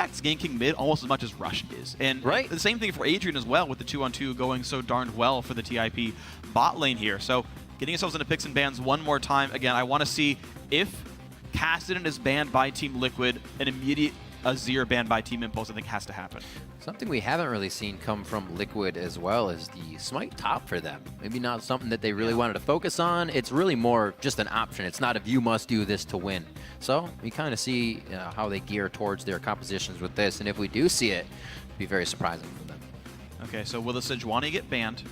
Impact's ganking mid almost as much as Rush is. And the same thing for Adrian as well, with the 2-on-2 going so darned well for the TIP bot lane here. So getting yourselves into picks and bans one more time. Again, I want to see if Cassidy is banned by Team Liquid, an immediate Azir banned by Team Impulse, I think has to happen. Something we haven't really seen come from Liquid as well is the Smite top for them. Maybe not something that they really wanted to focus on. It's really more just an option. It's not if you must do this to win. So we kind of see how they gear towards their compositions with this. And if we do see it, it'd be very surprising for them. Okay, so will the Sejuani get banned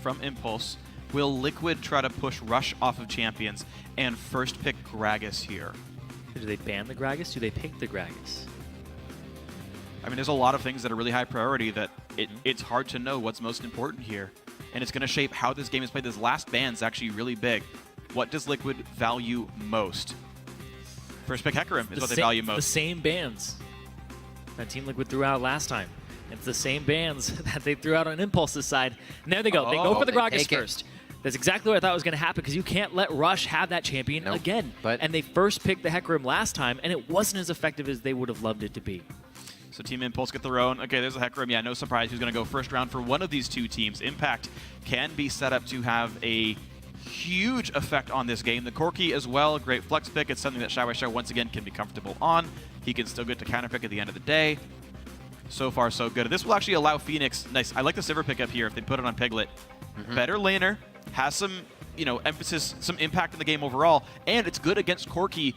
from Impulse? Will Liquid try to push Rush off of Champions and first pick Gragas here? Do they ban the Gragas? Do they pick the Gragas? I mean, there's a lot of things that are really high priority that it's hard to know what's most important here. And it's going to shape how this game is played. This last ban is actually really big. What does Liquid value most? First pick Hecarim is what they value most. The same bans that Team Liquid threw out last time. It's the same bans that they threw out on Impulse's side. And there they go. They go for the Gragas first. That's exactly what I thought was going to happen, because you can't let Rush have that champion again. And they first picked the Hecarim last time, and it wasn't as effective as they would have loved it to be. So Team Impulse get their own. Okay, there's a Hecarim. Yeah, no surprise who's going to go first round for one of these two teams. Impact can be set up to have a huge effect on this game. The Corki as well, great flex pick. It's something that Xiaowei once again can be comfortable on. He can still get to counter pick at the end of the day. So far, so good. This will actually allow Phoenix. Nice. I like the Sivir pick up here if they put it on Piglet. Better laner, has some, emphasis, some impact in the game overall, and it's good against Corki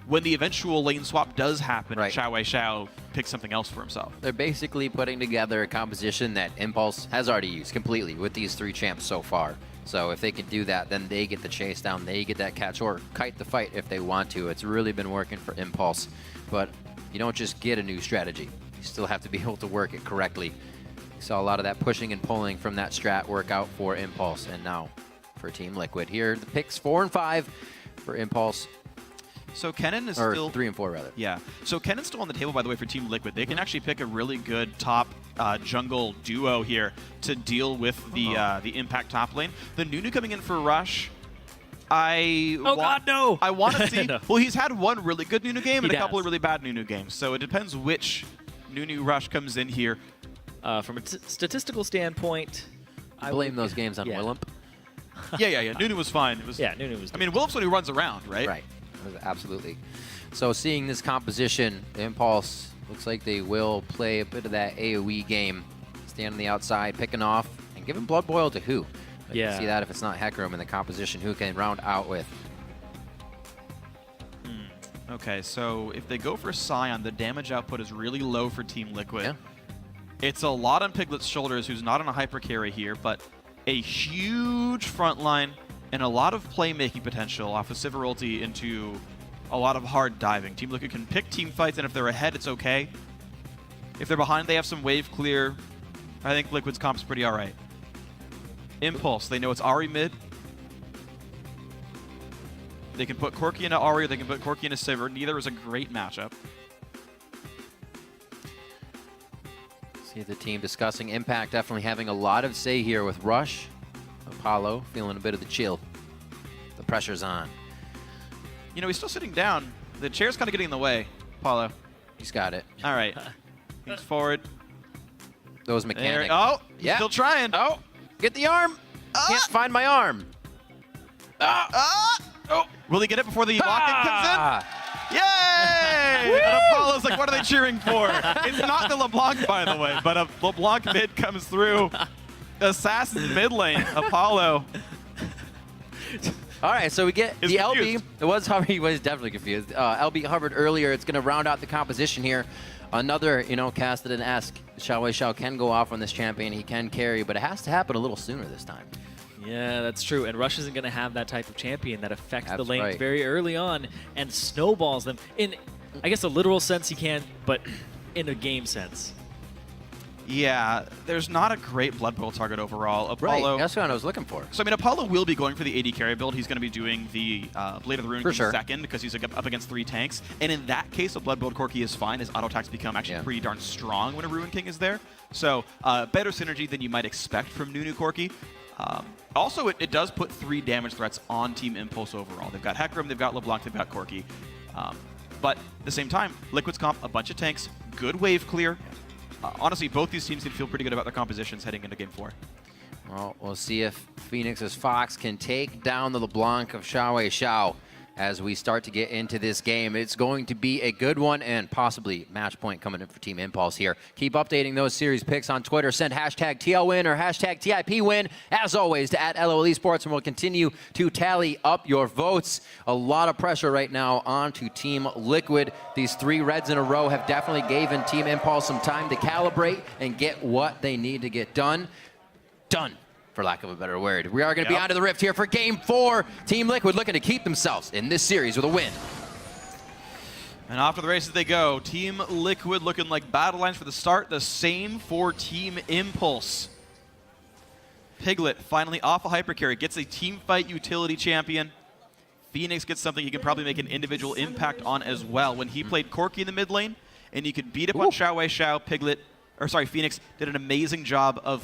when the eventual lane swap does happen. Xiao picks something else for himself. They're basically putting together a composition that Impulse has already used completely with these three champs so far. So if they can do that, then they get the chase down, they get that catch, or kite the fight if they want to. It's really been working for Impulse, but you don't just get a new strategy. You still have to be able to work it correctly. Saw a lot of that pushing and pulling from that strat work out for Impulse, and now for Team Liquid. Here, the picks 4 and 5 for Impulse. So Kennen is or still 3 and 4 rather. Yeah. So Kennen's still on the table, by the way, for Team Liquid. They can actually pick a really good top jungle duo here to deal with the Impact top lane. The Nunu coming in for Rush. God, no! I want to see. No. Well, he's had one really good Nunu game and He a couple has. of really bad Nunu games. So it depends which Nunu Rush comes in here. From a statistical standpoint, I blame those games on Willump. Yeah. Nunu was fine. It was, Nunu was. I mean, Willump's one who runs around, right? Right. Absolutely. So seeing this composition, Impulse looks like they will play a bit of that AoE game. Stand on the outside, picking off, and giving Blood Boil to who? I can see that if it's not Hecarim in the composition, who can round out with. Okay, so if they go for Scion, the damage output is really low for Team Liquid. Yeah. It's a lot on Piglet's shoulders, who's not on a hyper carry here, but a huge front line and a lot of playmaking potential off of Sivir ulti into a lot of hard diving. Team Liquid can pick team fights, and if they're ahead, it's okay. If they're behind, they have some wave clear. I think Liquid's comp's pretty all right. Impulse, they know it's Ahri mid. They can put Corki into Ahri, or they can put Corki into Sivir. Neither is a great matchup. See the team discussing Impact, definitely having a lot of say here with Rush. Apollo feeling a bit of the chill. The pressure's on. He's still sitting down. The chair's kind of getting in the way, Apollo. He's got it. All right. He's forward. Those mechanics. Oh, he's still trying. Oh, get the arm. Can't find my arm. Oh, will he get it before the lock-in comes in? Yay! And Apollo's like, what are they cheering for? It's not the LeBlanc, by the way, but a LeBlanc mid comes through. Assassin mid lane, Apollo. All right, so we get the confused. LB. It was Hubbard. He was definitely confused. LB Hubbard earlier. It's going to round out the composition here. Another, Cassidy-esque Xiao can go off on this champion. He can carry, but it has to happen a little sooner this time. Yeah, that's true. And Rush isn't going to have that type of champion that affects the lanes very early on and snowballs them. In, I guess, a literal sense he can, but in a game sense. Yeah, there's not a great Blood Boil target overall. Apollo, right, that's what I was looking for. So, I mean, Apollo will be going for the AD carry build. He's going to be doing the Blade of the Rune King second because he's up against 3 tanks. And in that case, a Blood Boil Corki is fine as auto attacks become actually pretty darn strong when a Ruin King is there. So, better synergy than you might expect from Nunu Corki. Also, it does put 3 damage threats on Team Impulse overall. They've got Hecarim, they've got LeBlanc, they've got Corki. But at the same time, Liquid's comp, a bunch of tanks, good wave clear. Honestly, both these teams can feel pretty good about their compositions heading into Game 4. Well, we'll see if Phoenix's Fox can take down the LeBlanc of Xiao as we start to get into this game. It's going to be a good one and possibly match point coming in for Team Impulse here. Keep updating those series picks on Twitter. Send hashtag TLWin or hashtag TIPWin, as always, to @LOL Esports, and we'll continue to tally up your votes. A lot of pressure right now onto Team Liquid. These 3 reds in a row have definitely given Team Impulse some time to calibrate and get what they need to get done. Done, for lack of a better word. We are going to be onto the rift here for Game 4. Team Liquid looking to keep themselves in this series with a win. And off to the races they go. Team Liquid looking like battle lines for the start. The same for Team Impulse. Piglet finally off a hypercarry, gets a team fight utility champion. Phoenix gets something he can probably make an individual impact on as well. When he played Corki in the mid lane, and you could beat up on Phoenix did an amazing job of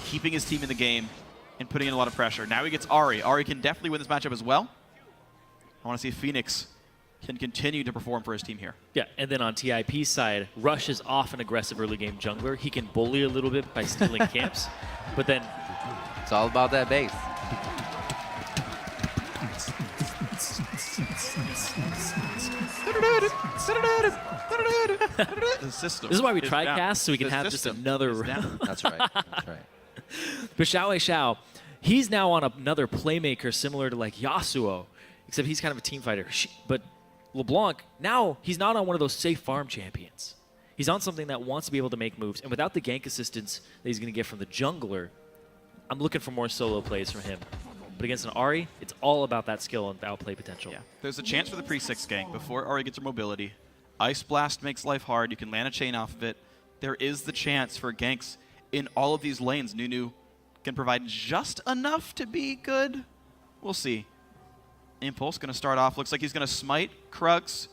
keeping his team in the game and putting in a lot of pressure. Now he gets Ahri. Ahri can definitely win this matchup as well. I want to see if Phoenix can continue to perform for his team here. Yeah, and then on TIP's side, Rush is off an aggressive early game jungler. He can bully a little bit by stealing camps, but then it's all about that base. The system. This is why we try down. cast, so we can have just another round. That's right. That's right. But Xiao, he's now on another playmaker similar to like Yasuo, except he's kind of a team fighter. But LeBlanc, now he's not on one of those safe farm champions. He's on something that wants to be able to make moves, and without the gank assistance that he's going to get from the jungler, I'm looking for more solo plays from him. But against an Ahri, it's all about that skill and outplay potential. Yeah. There's a chance for the pre-6 gank before Ahri gets her mobility. Ice Blast makes life hard. You can land a chain off of it. There is the chance for ganks in all of these lanes. Nunu can provide just enough to be good. We'll see. Impulse going to start off. Looks like he's going to smite Krugs,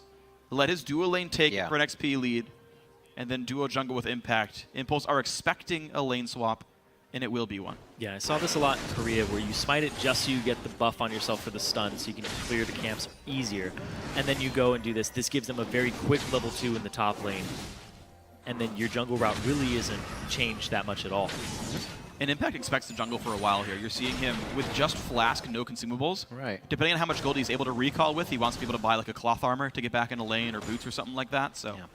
let his duo lane take for an XP lead, and then duo jungle with Impact. Impulse are expecting a lane swap, and it will be one. Yeah, I saw this a lot in Korea where you smite it just so you get the buff on yourself for the stun so you can clear the camps easier. And then you go and do this. This gives them a very quick level 2 in the top lane. And then your jungle route really isn't changed that much at all. And Impact expects the jungle for a while here. You're seeing him with just Flask, no consumables. Right. Depending on how much gold he's able to recall with, he wants to be able to buy like a cloth armor to get back in a lane or boots or something like that. So. Yeah.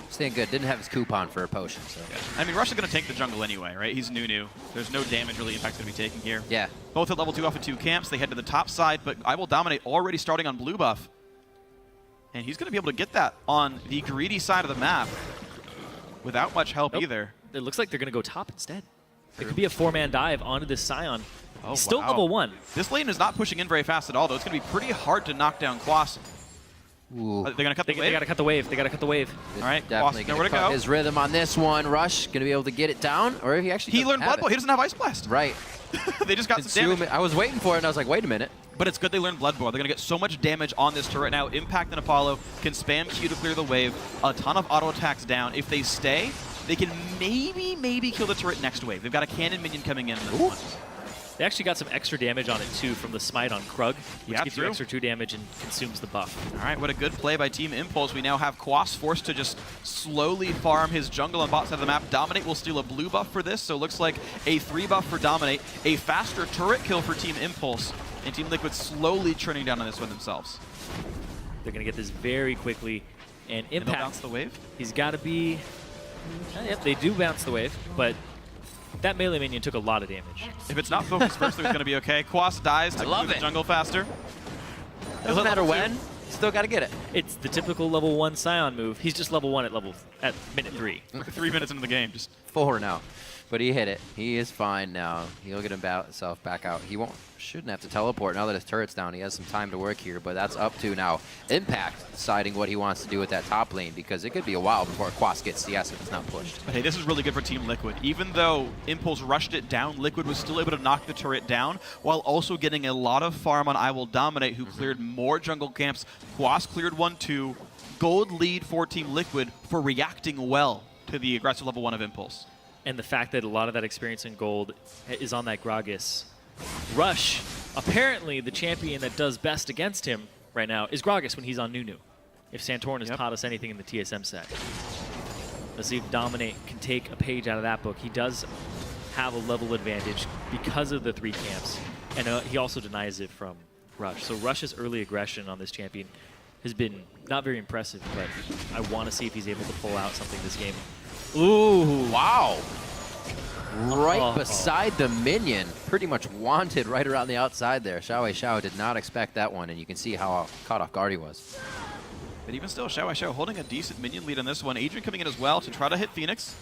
Staying good. Didn't have his coupon for a potion. So. Yeah. I mean, Rush is going to take the jungle anyway, right? He's Nunu. There's no damage really Impact's going to be taking here. Yeah. Both at level 2 off of 2 camps. They head to the top side, but I Will Dominate already starting on blue buff. And he's going to be able to get that on the greedy side of the map without much help either. It looks like they're going to go top instead. It could be a 4-man dive onto this Scion. Oh, He's still wow. level 1. This lane is not pushing in very fast at all, though. It's going to be pretty hard to knock down Quas. Ooh. They're going to cut the wave? They got to cut the wave. They got to cut the wave. All right, Definitely Quas, nowhere to cut go. his rhythm on this one. Rush going to be able to get it down, or if he actually He learned Blood Bowl. He doesn't have Ice Blast. Right. They just got some damage. I was waiting for it, and I was like, wait a minute. But it's good they learned Blood Bowl. They're going to get so much damage on this turret now. Impact and Apollo can spam Q to clear the wave. A ton of auto attacks down. If they stay, they can maybe kill the turret next wave. They've got a cannon minion coming in. They actually got some extra damage on it, too, from the smite on Krug, which gives you extra 2 damage and consumes the buff. All right, what a good play by Team Impulse. We now have Quas forced to just slowly farm his jungle on bot side of the map. Dominate will steal a blue buff for this, so it looks like a 3 buff for Dominate, a faster turret kill for Team Impulse, and Team Liquid slowly turning down on this one themselves. They're going to get this very quickly, and Impact, And they'll bounce the wave? He's got to be... Yep, they do bounce the wave, but that melee minion took a lot of damage. If it's not focused first, it's going to be okay. Quas dies to move the jungle faster. Doesn't matter when. Still got to get it. It's the typical level 1 Scion move. He's just level 1 at minute 3. 3 minutes into the game. Just 4 now. But he hit it. He is fine now. He'll get himself back out. He shouldn't have to teleport now that his turret's down. He has some time to work here, but that's up to now Impact deciding what he wants to do with that top lane, because it could be a while before Quas gets CS if it's not pushed. But hey, this is really good for Team Liquid. Even though Impulse rushed it down, Liquid was still able to knock the turret down while also getting a lot of farm on I Will Dominate, who cleared more jungle camps. Quas cleared 1-2. Gold lead for Team Liquid for reacting well to the aggressive level 1 of Impulse. And the fact that a lot of that experience in gold is on that Gragas. Rush, apparently the champion that does best against him right now is Gragas when he's on Nunu. if Santorin has taught us anything in the TSM set. Let's see if Dominate can take a page out of that book. He does have a level advantage because of the 3 camps, and he also denies it from Rush. So Rush's early aggression on this champion has been not very impressive, but I want to see if he's able to pull out something this game. Ooh, wow. Right beside the minion. Pretty much wanted right around the outside there. Xiao did not expect that one, and you can see how caught off guard he was. But even still, Xiao holding a decent minion lead on this one. Adrian coming in as well to try to hit Phoenix.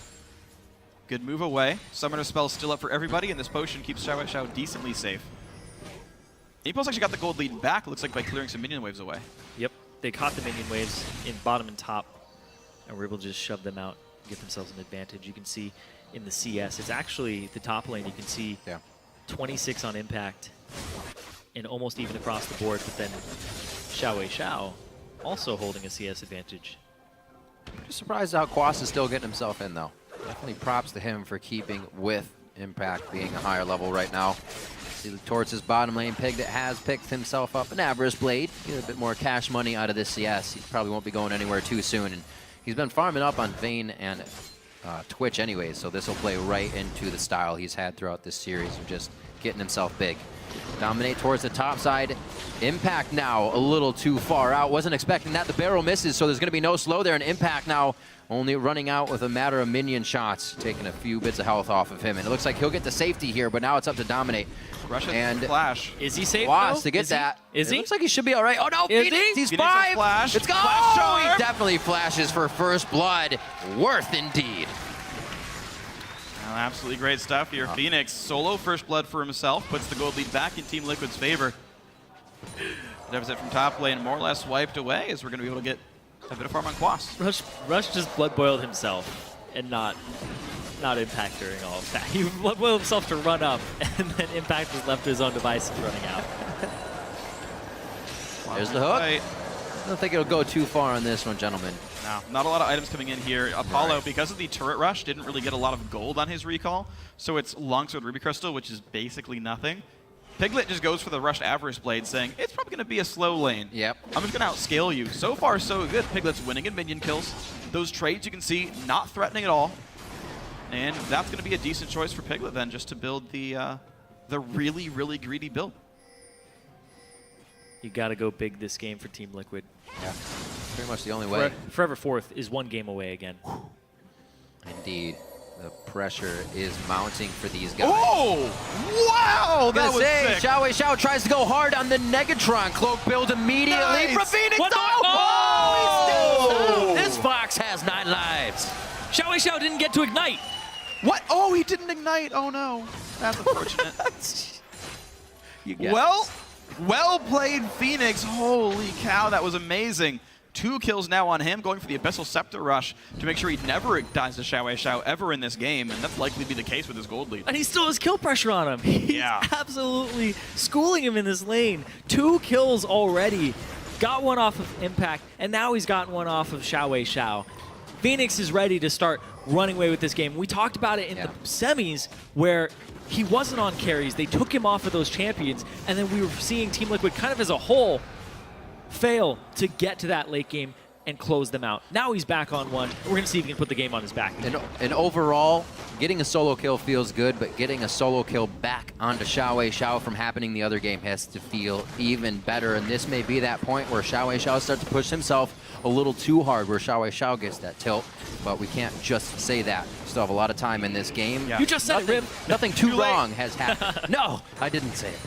Good move away. Summoner spell still up for everybody, and this potion keeps Xiao decently safe. Impulse actually got the gold lead back, looks like, by clearing some minion waves away. Yep, they caught the minion waves in bottom and top, and were able to just shove them out, get themselves an advantage. You can see in the CS, it's actually the top lane, you can see 26 on impact, and almost even across the board, but then Xiao also holding a CS advantage. Just surprised how Quas is still getting himself in, though. Definitely props to him for keeping with impact being a higher level right now. See towards his bottom lane, Piglet has picked himself up an Avarice Blade. Get a bit more cash money out of this CS. He probably won't be going anywhere too soon. And he's been farming up on Vayne and Twitch anyways, so this will play right into the style he's had throughout this series of just getting himself big. Dominate towards the top side. Impact now a little too far out. Wasn't expecting that. The barrel misses, so there's going to be no slow there. And Impact now only running out with a matter of minion shots, taking a few bits of health off of him. And it looks like he'll get the safety here, but now it's up to Dominate. Rush and flash. Is he safe? Lost to get that. Is he? Looks like he should be all right. Oh no, Is Phoenix, he's Phoenix 5. Flash. Let's go. Flash Oh, charm. he definitely flashes for first blood. Worth indeed. Well, absolutely great stuff here. Phoenix solo first blood for himself, puts the gold lead back in Team Liquid's favor. Deficit from top lane more or less wiped away, as we're going to be able to get a bit of farm on Quas. Rush just blood boiled himself and not Impact during all of that. He blood boiled himself to run up, and then Impact was left to his own devices running out. There's the hook. I don't think it'll go too far on this one, gentlemen. No, not a lot of items coming in here. Apollo, because of the turret rush, didn't really get a lot of gold on his recall, so it's Longsword Ruby Crystal, which is basically nothing. Piglet just goes for the rushed Avarice Blade, saying, it's probably going to be a slow lane. Yep. I'm just going to outscale you. So far, so good. Piglet's winning in minion kills. Those trades you can see, not threatening at all. And that's going to be a decent choice for Piglet then, just to build the really, really greedy build. You got to go big this game for Team Liquid. Yeah, pretty much the only way. Forever Fourth is 1 game away again. Indeed. The pressure is mounting for these guys. Oh! Wow! That was sick. Xiao tries to go hard on the Negatron. Cloak build immediately from Phoenix. Oh! This Fox has 9 lives. Xiao didn't get to ignite. What? Oh, he didn't ignite. Oh, no. That's unfortunate. Well played, Phoenix. Holy cow, that was amazing. 2 kills now on him, going for the Abyssal Scepter rush to make sure he never dies to Xiao ever in this game, and that's likely to be the case with his gold lead. And he still has kill pressure on him. He's absolutely schooling him in this lane. 2 kills already. Got one off of Impact, and now he's gotten one off of Xiao. Phoenix is ready to start running away with this game. We talked about it in the semis where he wasn't on carries. They took him off of those champions, and then we were seeing Team Liquid kind of as a whole fail to get to that late game and close them out. Now he's back on 1. We're going to see if he can put the game on his back. And overall, getting a solo kill feels good, but getting a solo kill back onto Xiao from happening the other game has to feel even better. And this may be that point where Xiao starts to push himself a little too hard, where Xiao gets that tilt. But we can't just say that. We still have a lot of time in this game. Yeah. You just said it, Rim. Nothing too wrong has happened. No, I didn't say it.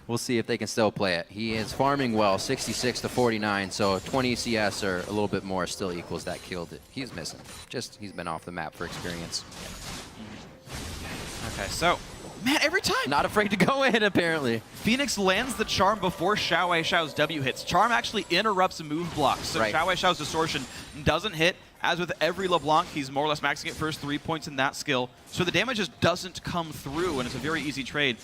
We'll see if they can still play it. He is farming well, 66 to 49, so 20 CS or a little bit more still equals that kill that he's missing. Just he's been off the map for experience. Okay, so, man, every time. Not afraid to go in, apparently. Phoenix lands the Charm before Xiao's W hits. Charm actually interrupts a move block, so Xiao's Distortion doesn't hit. As with every LeBlanc, he's more or less maxing it first 3 points in that skill, so the damage just doesn't come through, and it's a very easy trade.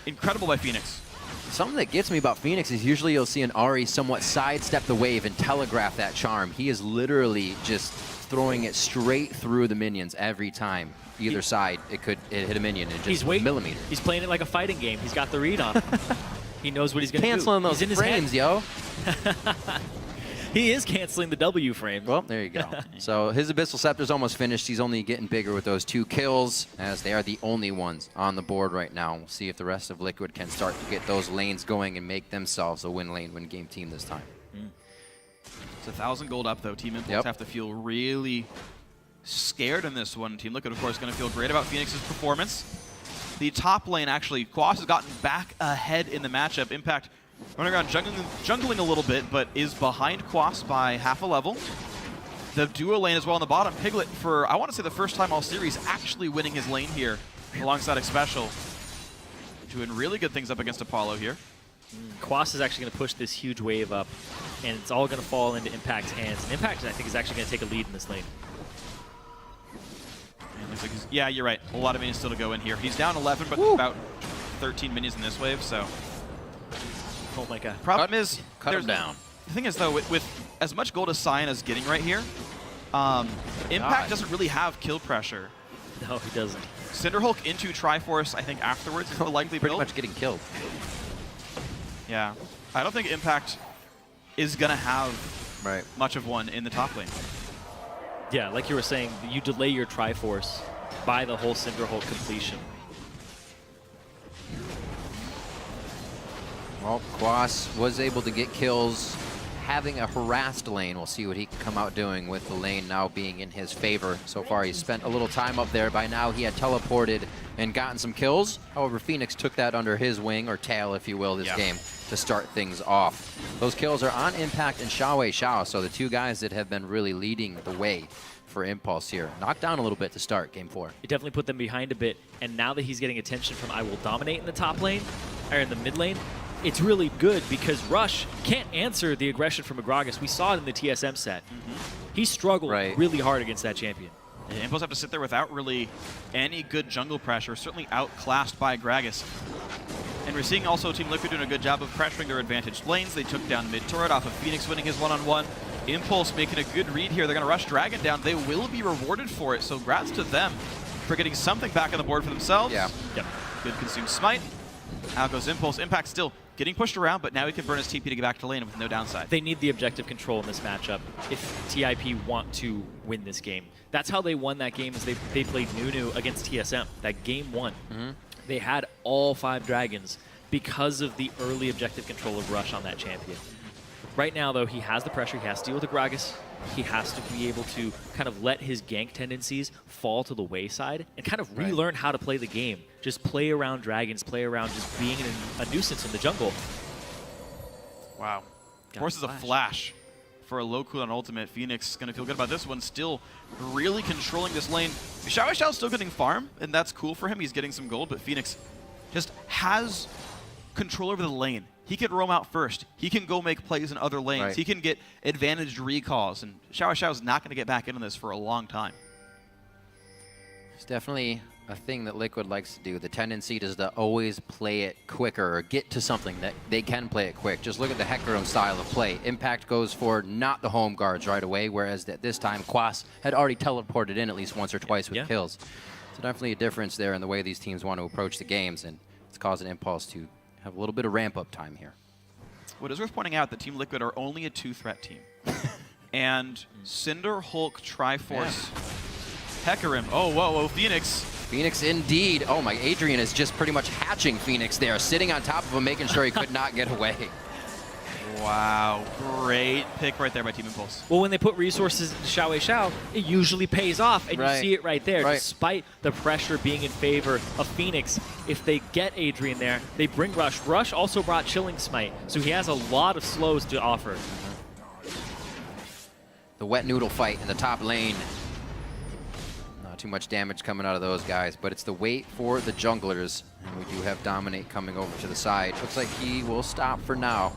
Incredible by Phoenix. Something that gets me about Phoenix is usually you'll see an Ahri somewhat sidestep the wave and telegraph that charm. He is literally just throwing it straight through the minions every time. Either side, it hit a minion in just a millimeter. He's playing it like a fighting game. He's got the read on him. He knows what he's going to do. Canceling those frames, yo. He is canceling the W frame. Well, there you go. So his Abyssal Scepter's almost finished. He's only getting bigger with those 2 kills, as they are the only ones on the board right now. We'll see if the rest of Liquid can start to get those lanes going and make themselves a win lane, win game team this time. It's 1,000 gold up, though. Team Impulse have to feel really scared in this one. Team Liquid, of course, going to feel great about Phoenix's performance. The top lane, actually, Quas has gotten back ahead in the matchup. Impact running around jungling a little bit, but is behind Quas by half a level. The duo lane as well on the bottom. Piglet, for, I want to say, the first time all series, actually winning his lane here alongside Xpecial. Doing really good things up against Apollo here. Quas is actually going to push this huge wave up, and it's all going to fall into Impact's hands. And Impact, I think, is actually going to take a lead in this lane. Like yeah, you're right. A lot of minions still to go in here. He's down 11, but about 13 minions in this wave, so. Oh my god. Problem is, cut him down. The thing is, though, with as much gold as Cyan is getting right here, Impact doesn't really have kill pressure. No, he doesn't. Cinderhulk into Triforce, I think, afterwards is the likely Pretty build. much getting killed. Yeah. I don't think Impact is going to have much of one in the top lane. Yeah, like you were saying, you delay your Triforce by the whole Cinderhulk completion. Well, Quas was able to get kills having a harassed lane. We'll see what he can come out doing with the lane now being in his favor. So far, he's spent a little time up there. By now, he had teleported and gotten some kills. However, Phoenix took that under his wing, or tail, if you will, this game to start things off. Those kills are on Impact and Xiao, so the 2 guys that have been really leading the way for Impulse here. Knocked down a little bit to start Game 4. It definitely put them behind a bit, and now that he's getting attention from I will dominate in the top lane, or in the mid lane, it's really good because Rush can't answer the aggression from Agragas. We saw it in the TSM set. He struggled really hard against that champion. And Impulse have to sit there without really any good jungle pressure, certainly outclassed by Gragas. And we're seeing also Team Liquid doing a good job of pressuring their advantaged lanes. They took down mid turret off of Phoenix winning his one-on-one. Impulse making a good read here. They're going to rush Dragon down. They will be rewarded for it, so grats to them for getting something back on the board for themselves. Yep. Good consume smite. Out goes Impulse. Impact still getting pushed around, but now he can burn his TP to get back to lane with no downside. They need the objective control in this matchup if TIP want to win this game. That's how they won that game, is they played Nunu against TSM. That game 1. They had all 5 dragons because of the early objective control of Rush on that champion. Right now, though, he has the pressure. He has to deal with Agragas. He has to be able to kind of let his gank tendencies fall to the wayside and kind of relearn how to play the game. Just play around dragons, play around just being a nuisance in the jungle. Wow. Forces a flash for a low cooldown ultimate. Phoenix going to feel good about this one. Still really controlling this lane. Xiao's still getting farm, and that's cool for him. He's getting some gold, but Phoenix just has control over the lane. He can roam out first. He can go make plays in other lanes. He can get advantaged recalls, and Xiao's not going to get back into this for a long time. It's definitely a thing that Liquid likes to do. The tendency is to always play it quicker or get to something that they can play it quick. Just look at the Hecarim style of play. Impact goes for not the home guards right away, whereas at this time, Quas had already teleported in at least once or twice with kills. So definitely a difference there in the way these teams want to approach the games, and it's causing Impulse to have a little bit of ramp-up time here. What is worth pointing out that Team Liquid are only a 2-threat team. And Cinder, Hulk, Triforce, Hecarim. Oh, whoa, Phoenix. Phoenix indeed. Oh my, Adrian is just pretty much hatching Phoenix there, sitting on top of him, making sure he could not get away. Wow, great pick right there by Team Impulse. Well, when they put resources into Xiao, it usually pays off, and you see it right there. Despite the pressure being in favor of Phoenix, if they get Adrian there, they bring Rush. Rush also brought Chilling Smite, so he has a lot of slows to offer. The wet noodle fight in the top lane. Not too much damage coming out of those guys, but it's the wait for the junglers. And we do have Dominate coming over to the side. Looks like he will stop for now,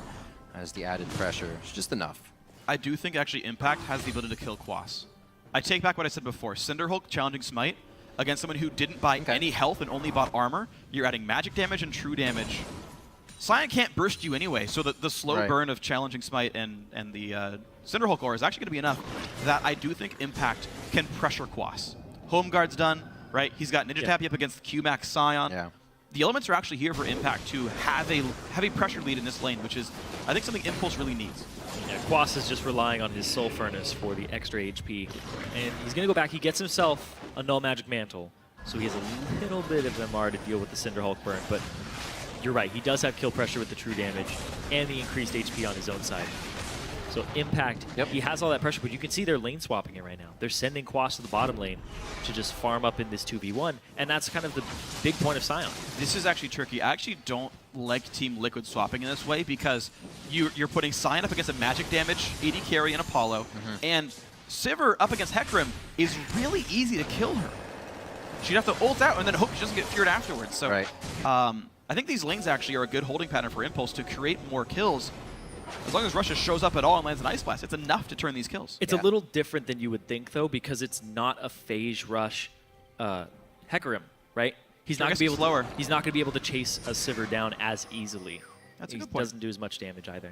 as the added pressure is just enough. I do think actually Impact has the ability to kill Quas. I take back what I said before. Cinderhulk challenging Smite against someone who didn't buy any health and only bought armor. You're adding magic damage and true damage. Cyan can't burst you anyway, so the slow burn of challenging Smite and the Cinderhulk ore is actually going to be enough that I do think Impact can pressure Quas. Home guard's done, right? He's got Ninja Tappy up against QMax Scion. The elements are actually here for Impact to have a pressure lead in this lane, which is, I think, something Impulse really needs. Yeah, Quas is just relying on his Soul Furnace for the extra HP. And he's going to go back. He gets himself a Null Magic Mantle. So he has a little bit of MR to deal with the Cinder Hulk burn. But you're right. He does have kill pressure with the true damage and the increased HP on his own side. So Impact, he has all that pressure, but you can see they're lane swapping it right now. They're sending Quas to the bottom lane to just farm up in this 2v1, and that's kind of the big point of Sion. This is actually tricky. I actually don't like Team Liquid swapping in this way because you're putting Sion up against a magic damage, AD carry, and Apollo, and Sivir up against Hecarim is really easy to kill her. She'd have to ult out and then hope she doesn't get feared afterwards. So I think these lanes actually are a good holding pattern for Impulse to create more kills. As long as Russia shows up at all and lands an Ice Blast, it's enough to turn these kills. It's a little different than you would think, though, because it's not a phase rush Hecarim, right? He's not going to be able slower. He's not going to be able to chase a Sivir down as easily. That's a He good point. doesn't do as much damage either.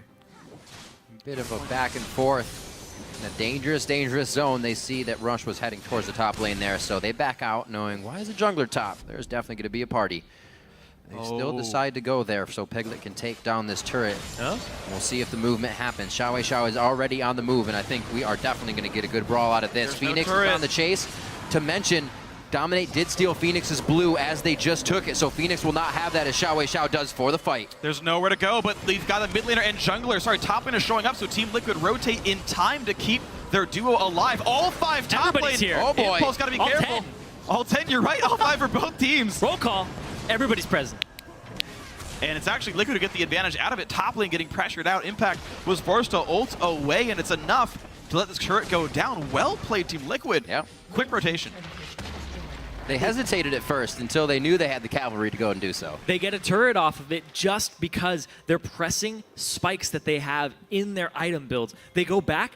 Bit of a back and forth. In a dangerous, dangerous zone, they see that Rush was heading towards the top lane there, so they back out knowing, why is the jungler top? There's definitely going to be a party. They still decide to go there so Piglet can take down this turret. We'll see if the movement happens. Xiao is already on the move, and I think we are definitely going to get a good brawl out of this. There's Phoenix no is on the chase. To mention, Dominate did steal Phoenix's blue as they just took it, so Phoenix will not have that as Xiao does for the fight. There's nowhere to go, but they've got a mid laner and jungler. Sorry, top lane is showing up, so Team Liquid rotate in time to keep their duo alive. All 5 top Everybody's lane. here. Oh boy. Impulse got to be All careful. 10. All 10, you're right. All 5 for both teams. Roll call. Everybody's present. And it's actually Liquid who get the advantage out of it. Top lane getting pressured out. Impact was forced to ult away, and it's enough to let this turret go down. Well played, Team Liquid. Yeah. Quick rotation. They hesitated at first until they knew they had the cavalry to go and do so. They get a turret off of it just because they're pressing spikes that they have in their item builds. They go back,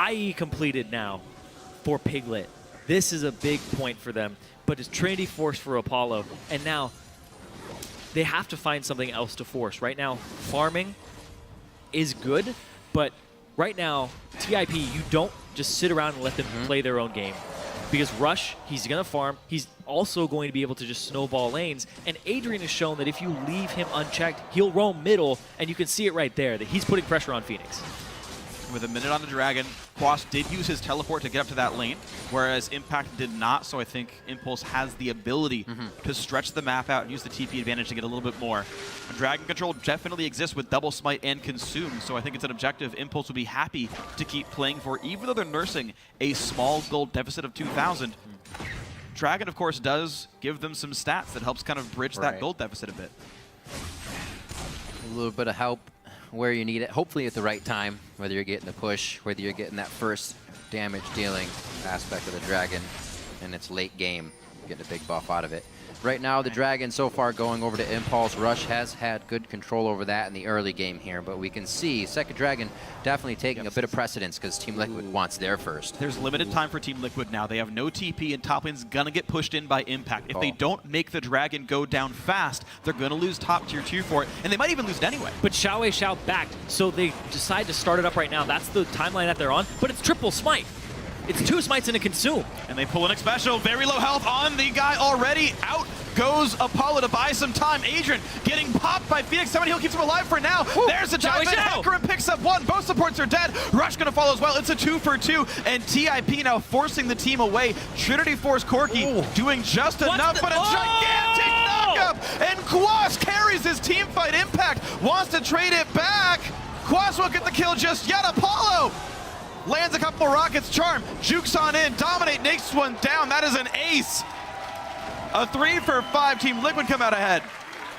IE completed now for Piglet. This is a big point for them, but it's Trinity Force for Apollo, and now they have to find something else to force. Right now, farming is good, but right now, TIP, you don't just sit around and let them play their own game. Because Rush, he's going to farm. He's also going to be able to just snowball lanes. And Adrian has shown that if you leave him unchecked, he'll roam middle, and you can see it right there, that he's putting pressure on Phoenix. With a minute on the Dragon, Quas did use his teleport to get up to that lane, whereas Impact did not, so I think Impulse has the ability to stretch the map out and use the TP advantage to get a little bit more. Dragon control definitely exists with Double Smite and Consume, so I think it's an objective Impulse will be happy to keep playing for, even though they're nursing a small gold deficit of 2,000. Dragon, of course, does give them some stats that helps kind of bridge that gold deficit a bit. A little bit of help where you need it, hopefully at the right time, whether you're getting the push, whether you're getting that first damage dealing aspect of the Dragon, and it's late game, getting a big buff out of it. Right now, the Dragon so far going over to Impulse. Rush has had good control over that in the early game here, but we can see Second Dragon definitely taking a bit of precedence because Team Liquid wants their first. There's limited time for Team Liquid now. They have no TP, and top lane's gonna get pushed in by Impact. If they don't make the Dragon go down fast, they're gonna lose top tier 2 for it, and they might even lose it anyway. But Xiao backed, so they decide to start it up right now. That's the timeline that they're on, but it's triple smite. It's 2 smites and a consume. And they pull in a special. Very low health on the guy already. Out goes Apollo to buy some time. Adrian getting popped by Phoenix. Somebody he'll keep him alive for now. Woo. There's a giant. Hecarim picks up 1. Both supports are dead. Rush gonna follow as well. It's a 2 for 2. And TIP now forcing the team away. Trinity Force Corki doing just enough, but a gigantic knockup. And Quas carries his team fight. Impact wants to trade it back. Quas won't get the kill just yet. Apollo lands a couple rockets. Charm jukes on in. Dominate takes one down. That is an ace. A 3 for 5. Team Liquid come out ahead.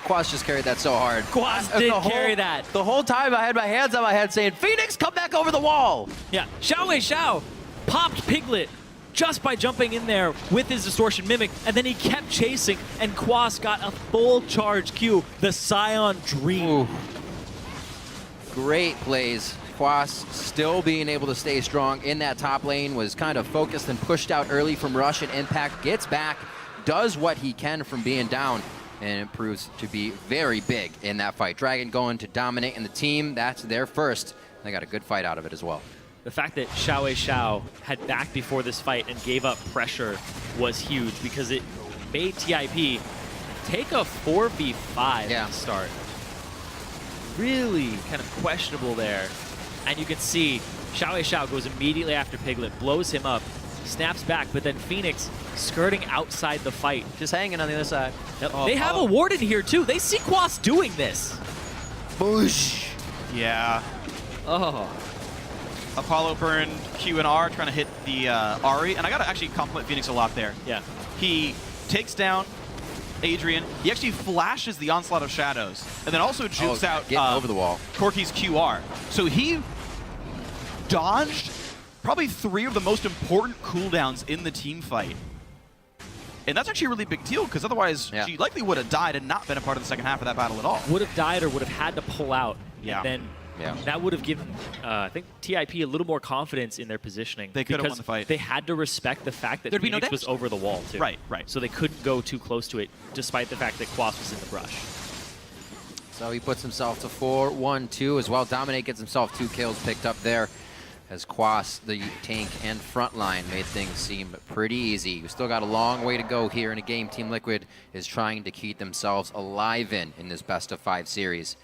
Quas just carried that so hard. Quas did carry that. The whole time I had my hands on my head saying, Phoenix, come back over the wall. Yeah, Xiao popped Piglet just by jumping in there with his Distortion Mimic, and then he kept chasing, and Quas got a full charge Q, the Sion Dream. Ooh. Great plays. Quas still being able to stay strong in that top lane, was kind of focused and pushed out early from Rush, and Impact gets back, does what he can from being down, and it proves to be very big in that fight. Dragon going to dominate in the team. That's their first. They got a good fight out of it as well. The fact that Xiao had backed before this fight and gave up pressure was huge because it made TIP take a 4v5 at the start. Really kind of questionable there. And you can see Xiao goes immediately after Piglet, blows him up, snaps back, but then Phoenix skirting outside the fight. Just hanging on the other side. Yep. They have a Warden here too. They see Quas doing this. Boosh. Yeah. Oh. Apollo burned Q and R trying to hit the Ahri, and I gotta actually compliment Phoenix a lot there. Yeah. He takes down Adrian. He actually flashes the Onslaught of Shadows, and then also jukes out getting over the wall. Corki's QR. So he dodged probably 3 of the most important cooldowns in the team fight. And that's actually a really big deal, because otherwise she likely would have died and not been a part of the second half of that battle at all. Would have died or would have had to pull out. Yeah. And then that would have given, I think, TIP a little more confidence in their positioning. They could have won the fight. They had to respect the fact that There'd be Phoenix no was over the wall, too. Right, right. So they couldn't go too close to it, despite the fact that Quas was in the brush. So he puts himself to 4-1-2 as well. Dominate gets himself 2 kills picked up there as Quas, the tank and front line, made things seem pretty easy. We've still got a long way to go here in a game Team Liquid is trying to keep themselves alive in this best-of-5 series.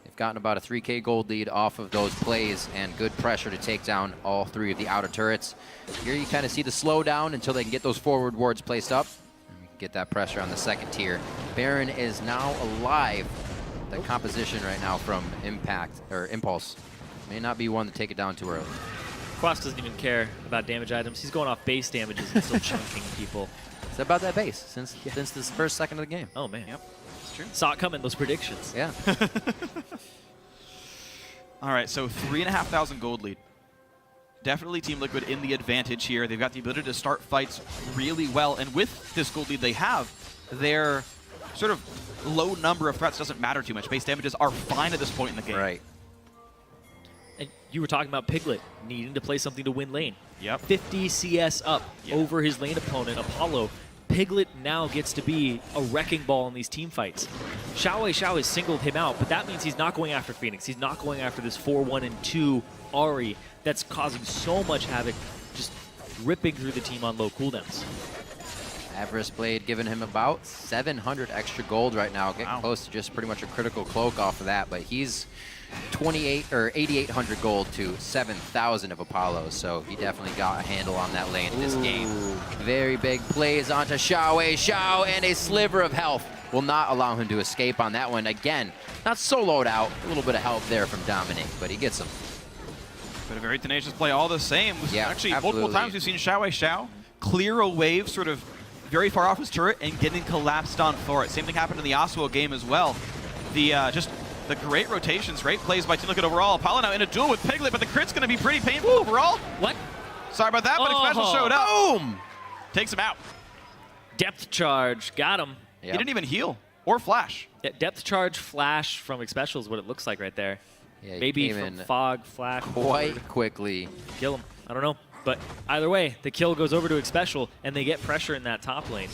They've gotten about a 3K gold lead off of those plays and good pressure to take down all 3 of the outer turrets. Here you kind of see the slowdown until they can get those forward wards placed up and get that pressure on the second tier. Baron is now alive. The composition right now from Impulse may not be one to take it down too early. Quas doesn't even care about damage items. He's going off base damages and still chunking people. It's about that base since this first second of the game. Oh, man. Yep, it's true. Saw it coming, those predictions. Yeah. All right, so 3,500 gold lead. Definitely Team Liquid in the advantage here. They've got the ability to start fights really well, and with this gold lead they have, their sort of low number of threats doesn't matter too much. Base damages are fine at this point in the game. Right. And you were talking about Piglet needing to play something to win lane. Yep. 50 CS up over his lane opponent, Apollo. Piglet now gets to be a wrecking ball in these team fights. Xiao has singled him out, but that means he's not going after Phoenix. He's not going after this 4-1-2 Ahri that's causing so much havoc, just ripping through the team on low cooldowns. Avarice Blade giving him about 700 extra gold right now. Getting close to just pretty much a critical cloak off of that, but he's 8,800 gold to 7,000 of Apollo, so he definitely got a handle on that lane in this game. Very big plays onto Xiao, and a sliver of health will not allow him to escape on that one. Again, not soloed out, a little bit of help there from Dominic, but he gets him. But a very tenacious play all the same. Yeah, actually, absolutely. multiple times we've seen Xiao clear a wave sort of very far off his turret and getting collapsed on for it. Same thing happened in the Asuo game as well. Just the great rotations, great plays by Team Liquid overall. Apollo now in a duel with Piglet, but the crit's going to be pretty painful overall. What? Sorry about that, but Xpecial showed up. Boom! Takes him out. Depth charge, got him. He didn't even heal or flash. Yeah, depth charge flash from Xpecial is what it looks like right there. Yeah, Maybe came from in fog, flash, quite quickly. kill him. I don't know. But either way, the kill goes over to Xpecial, and they get pressure in that top lane.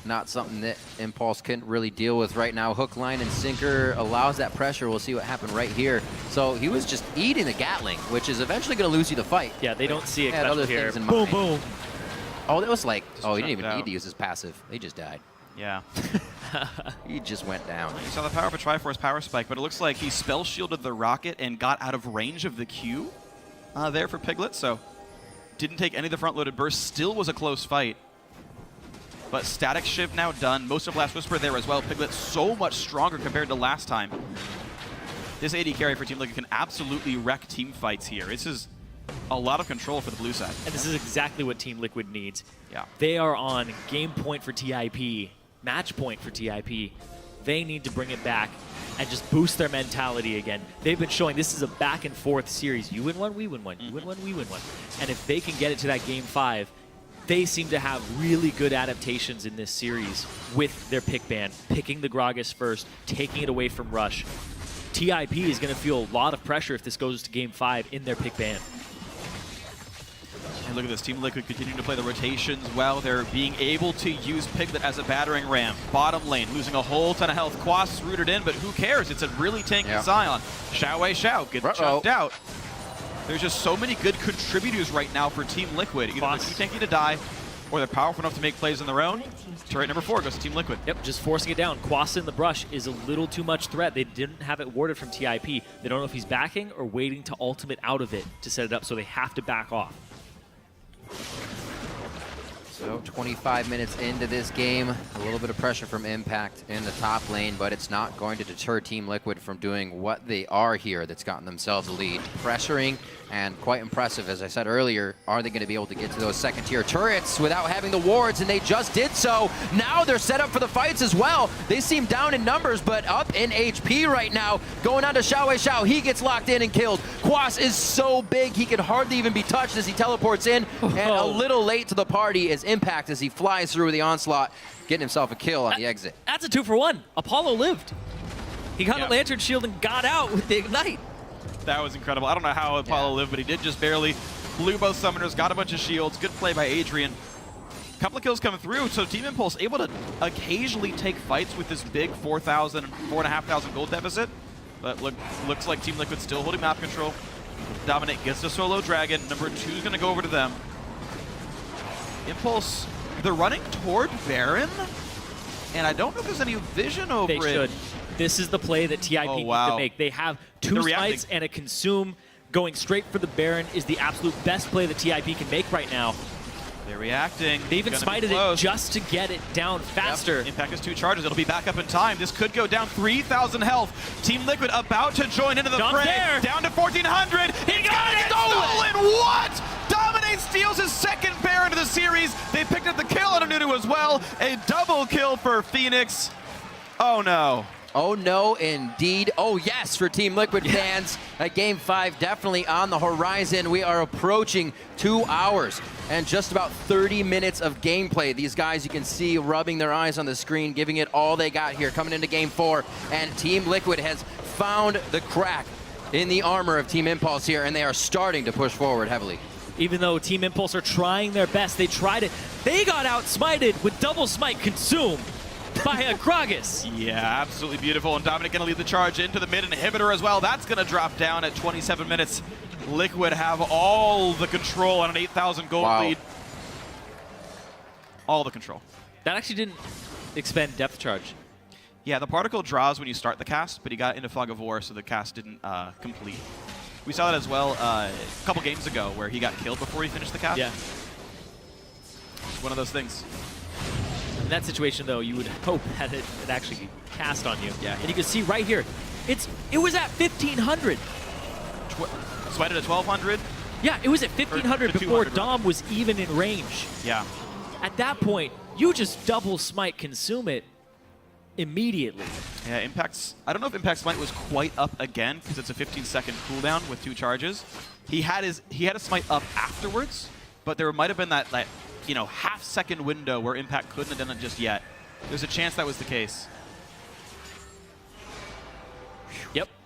Not something that Impulse couldn't really deal with right now. Hook, line, and sinker allows that pressure. We'll see what happened right here. So he was just eating the Gatling, which is eventually going to lose you the fight. Yeah, they don't see Had Xpecial other here. things in Boom, mind. boom. Oh, that was like, Just he didn't jumped even need out. to use his passive. He just died. Yeah. He just went down. You saw the power of a Triforce power spike, but it looks like he spell shielded the rocket and got out of range of the Q there for Piglet, so didn't take any of the front-loaded bursts. Still was a close fight. But Static Shiv now done. Most of Last Whisper there as well. Piglet so much stronger compared to last time. This AD carry for Team Liquid can absolutely wreck team fights here. This is a lot of control for the blue side. And this is exactly what Team Liquid needs. Yeah. They are on game point for TIP, match point for TIP. They need to bring it back and just boost their mentality again. They've been showing this is a back and forth series. You win one, we win one. You win one, we win one. And if they can get it to that game 5, they seem to have really good adaptations in this series with their pick ban, picking the Gragas first, taking it away from Rush. TIP is going to feel a lot of pressure if this goes to game 5 in their pick ban. And look at this, Team Liquid continuing to play the rotations well. They're being able to use Piglet as a battering ram. Bottom lane, losing a whole ton of health. Quas is rooted in, but who cares? It's a really tanky Zion. Xiao gets chucked out. There's just so many good contributors right now for Team Liquid. Either they're too tanky to die, or they're powerful enough to make plays on their own, turret number 4 goes to Team Liquid. Yep, just forcing it down. Quas in the brush is a little too much threat. They didn't have it warded from TIP. They don't know if he's backing or waiting to ultimate out of it to set it up, so they have to back off. So 25 minutes into this game, a little bit of pressure from Impact in the top lane, but it's not going to deter Team Liquid from doing what they are here that's gotten themselves a lead. Pressuring, and quite impressive, as I said earlier, are they going to be able to get to those second-tier turrets without having the wards, and they just did so. Now they're set up for the fights as well. They seem down in numbers, but up in HP right now. Going on to Xiao. He gets locked in and killed. Quas is so big, he can hardly even be touched as he teleports in, and a little late to the party is Impact as he flies through the onslaught, getting himself a kill on the exit. That's a 2-for-1. Apollo lived. He got a Lantern Shield and got out with the Ignite. That was incredible. I don't know how Apollo lived, but he did just barely. Blew both summoners, got a bunch of shields. Good play by Adrian. Couple of kills coming through, so Team Impulse able to occasionally take fights with this big 4,000, 4,500 gold deficit. But looks like Team Liquid still holding map control. Dominate gets the solo dragon. Number 2 is going to go over to them. Impulse, they're running toward Baron, and I don't know if there's any vision over it. They should. This is the play that TIP needs to make. They have 2 smites and a consume. Going straight for the Baron is the absolute best play that TIP can make right now. They're reacting. They even smited it just to get it down faster. Yep. Impact has 2 charges. It'll be back up in time. This could go down 3,000 health. Team Liquid about to join into the fray. Down to 1,400. He got it stolen. What? Dominate steals his 2nd Baron of the series. They picked up the kill on Anudu as well. A double kill for Phoenix. Oh no. Oh no, indeed. Oh yes, for Team Liquid fans. Game 5 definitely on the horizon. We are approaching 2 hours and just about 30 minutes of gameplay. These guys you can see rubbing their eyes on the screen, giving it all they got here coming into Game 4. And Team Liquid has found the crack in the armor of Team Impulse here, and they are starting to push forward heavily. Even though Team Impulse are trying their best, they tried it. They got outsmited with double smite consume by a Gragas. Yeah, absolutely beautiful. And Dominic going to lead the charge into the mid inhibitor as well. That's going to drop down at 27 minutes. Liquid have all the control on an 8,000 gold lead. All the control. That actually didn't expend depth charge. Yeah, the particle draws when you start the cast, but he got into Fog of War, so the cast didn't complete. We saw that as well a couple games ago where he got killed before he finished the cast. Yeah. It's one of those things. In that situation, though, you would hope that it actually cast on you. Yeah. And you can see right here, it was at 1,500. Sweated at 1,200? Yeah, it was at 1,500 before Dom was even in range. Yeah. At that point, you just double smite consume it immediately. Yeah, Impact's... I don't know if Impact's smite was quite up again, because it's a 15-second cooldown with 2 charges. He had a smite up afterwards, but there might have been that you know, half-second window where Impact couldn't have done it just yet. There's a chance that was the case.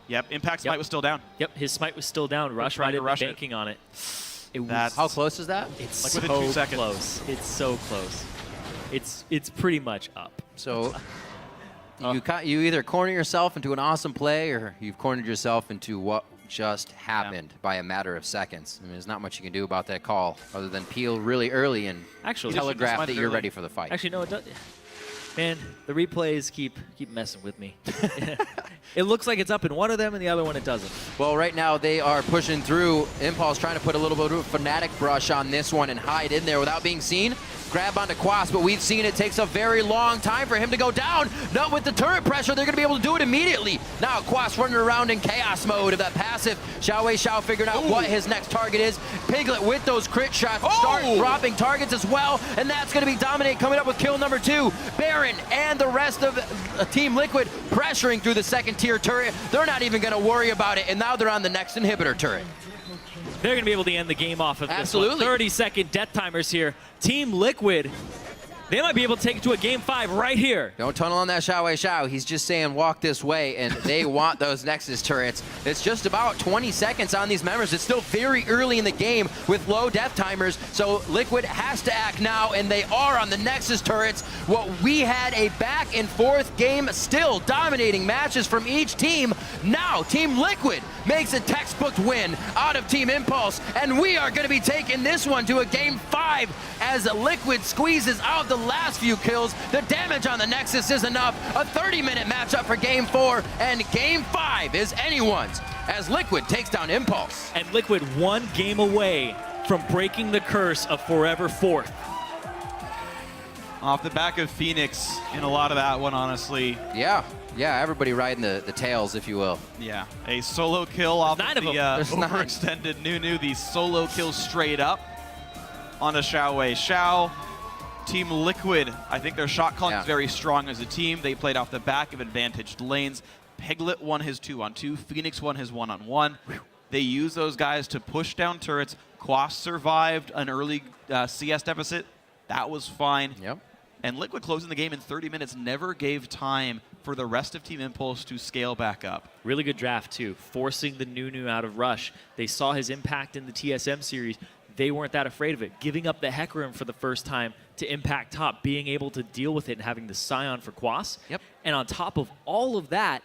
Yep, Impact's smite was still down. Yep, his smite was still down. Rush might have been banking on it. How close is that? It's like so within 2 seconds. Close. It's so close. It's pretty much up. So you either corner yourself into an awesome play, or you've cornered yourself into what just happened by a matter of seconds. I mean, there's not much you can do about that call other than peel really early and telegraph that you're ready for the fight. Actually, no, it does. Man, the replays keep messing with me. It looks like it's up in one of them, and the other one it doesn't. Well, right now they are pushing through. Impulse trying to put a little bit of a Fnatic brush on this one and hide in there without being seen. Grab onto Quas, but we've seen it takes a very long time for him to go down. Not with the turret pressure, they're going to be able to do it immediately. Now Quas running around in chaos mode of that passive. Xiao figuring out what his next target is. Piglet with those crit shots start dropping targets as well, and that's going to be Dominate coming up with kill number 2. Baron and the rest of Team Liquid pressuring through the 2nd-tier turret. They're not even going to worry about it, and now they're on the next inhibitor turret. They're going to be able to end the game off of this. Absolutely. 30-second death timers here. Team Liquid They might be able to take it to a game 5 right here. Don't tunnel on that Xiao. He's just saying walk this way, and they want those Nexus turrets. It's just about 20 seconds on these members. It's still very early in the game with low death timers, so Liquid has to act now, and they are on the Nexus turrets. What we had a back and forth game, still dominating matches from each team. Now Team Liquid makes a textbook win out of Team Impulse, and we are going to be taking this one to a game 5 as Liquid squeezes out the last few kills. The damage on the Nexus is enough. A 30-minute matchup for game 4, and game 5 is anyone's as Liquid takes down Impulse. And Liquid 1 game away from breaking the curse of forever 4th. Off the back of Phoenix in a lot of that one, honestly. Yeah, everybody riding the tails, if you will. Yeah, a solo kill off There's of 9 the of them. overextended Nunu. The solo kill straight up on a Xiao. Team Liquid, I think their shot calling is very strong as a team. They played off the back of advantaged lanes. Piglet won his 2-on-2. Phoenix won his 1-on-1. They used those guys to push down turrets. Quas survived an early CS deficit. That was fine. Yep. And Liquid closing the game in 30 minutes never gave time for the rest of Team Impulse to scale back up. Really good draft, too. Forcing the Nunu out of Rush. They saw his impact in the TSM series. They weren't that afraid of it. Giving up the Hecarim for the first time to impact top, being able to deal with it and having the Scion for Quas. Yep. And on top of all of that,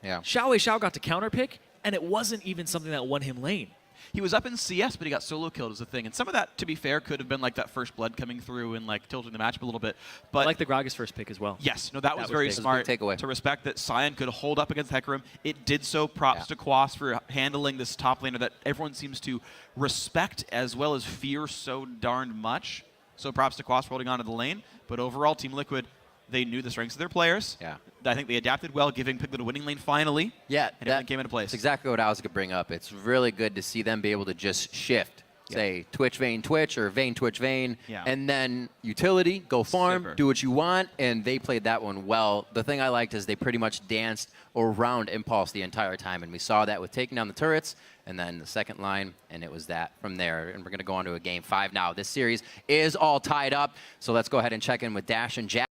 Xiao got to counterpick, and it wasn't even something that won him lane. He was up in CS, but he got solo killed as a thing. And some of that, to be fair, could have been like that first blood coming through and like tilting the matchup a little bit. But I like the Gragas first pick as well. yes, no, that was very big. smart Takeaway. to respect that Scion could hold up against Hecarim. It did so. Props to Quas for handling this top laner that everyone seems to respect as well as fear so darned much. So props to Quas for holding on to the lane. But overall, Team Liquid, they knew the strengths of their players. Yeah. I think they adapted well, giving Piglet a winning lane finally. Yeah, and everything came into place. That's exactly what I was going to bring up. It's really good to see them be able to just shift. Say Twitch, Vayne, Twitch, or Vayne, Twitch, Vayne, and then utility, go farm, do what you want, and they played that one well. The thing I liked is they pretty much danced around Impulse the entire time, and we saw that with taking down the turrets, and then the second line, and it was that from there. And we're going to go on to a game 5 now. This series is all tied up, so let's go ahead and check in with Dash and Jack.